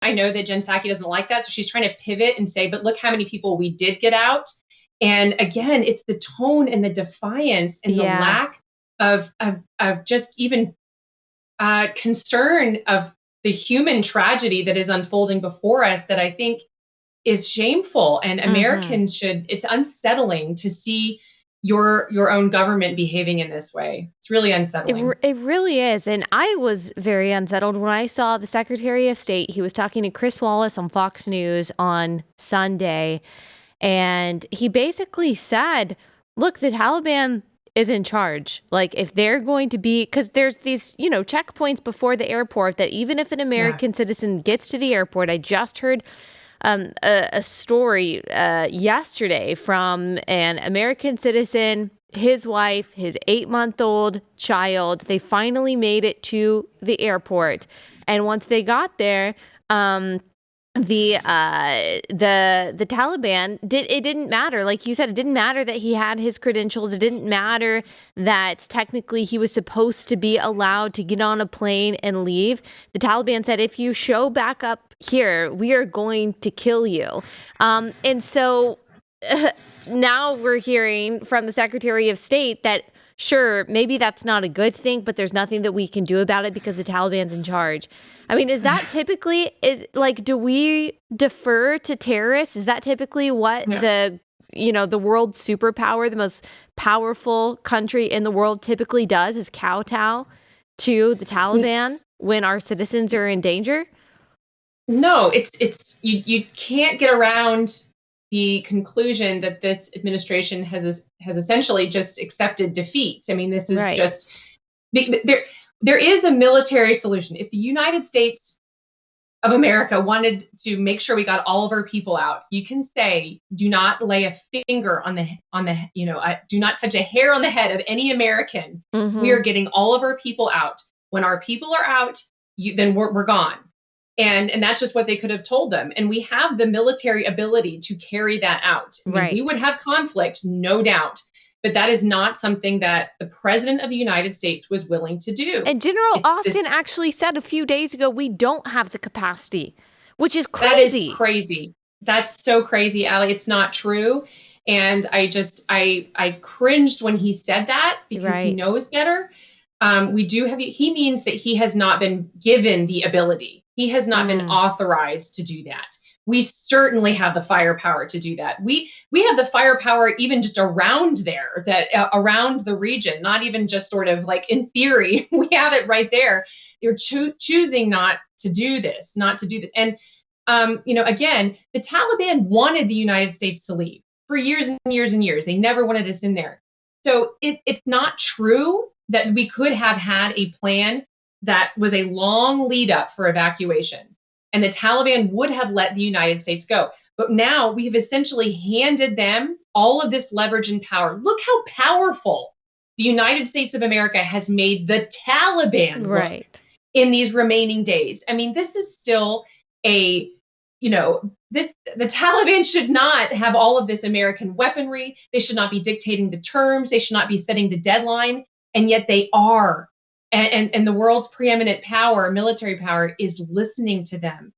I know that Jen Psaki doesn't like that. So she's trying to pivot and say, but look how many people we did get out. And again, it's the tone and the defiance and the lack of just even concern of the human tragedy that is unfolding before us that I think is shameful. And Americans it's unsettling to see your own government behaving in this way. It's really unsettling. It really is. And I was very unsettled when I saw the Secretary of State. He was talking to Chris Wallace on Fox News on Sunday. And he basically said, look, the Taliban is in charge. Like, if they're going to be, because there's these, checkpoints before the airport that even if an American citizen gets to the airport, I just heard a story yesterday from an American citizen, his wife, his 8-month-old child. They finally made it to the airport. And once they got there, the Taliban it didn't matter. Like you said, it didn't matter that he had his credentials. It didn't matter that technically he was supposed to be allowed to get on a plane and leave. The Taliban said, if you show back up here, we are going to kill you. And so now we're hearing from the Secretary of State that sure, maybe that's not a good thing, but there's nothing that we can do about it because the Taliban's in charge. I mean, is that typically, do we defer to terrorists? Is that typically what the world superpower, the most powerful country in the world typically does, is kowtow to the Taliban when our citizens are in danger? No, it's you can't get around the conclusion that this administration has essentially just accepted defeat. I mean, this is just there is a military solution. If the United States of America wanted to make sure we got all of our people out, you can say, do not lay a finger on the do not touch a hair on the head of any American. We are getting all of our people out. When our people are out, then we're gone. And that's just what they could have told them. And we have the military ability to carry that out. I mean, we would have conflict, no doubt. But that is not something that the president of the United States was willing to do. And General Austin actually said a few days ago, we don't have the capacity, which is crazy. That is crazy. That's so crazy, Allie. It's not true. And I cringed when he said that because he knows better. He means that he has not been given the ability. He has not been authorized to do that. We certainly have the firepower to do that. We have the firepower even just around there, around the region, not even just sort of like in theory. We have it right there. You're choosing not to do this. And, again, the Taliban wanted the United States to leave for years and years and years. They never wanted us in there. So it's not true that we could have had a plan that was a long lead up for evacuation. And the Taliban would have let the United States go. But now we have essentially handed them all of this leverage and power. Look how powerful the United States of America has made the Taliban look in these remaining days. I mean, this is still the Taliban should not have all of this American weaponry. They should not be dictating the terms. They should not be setting the deadline. And yet they are. And the world's preeminent power, military power, is listening to them.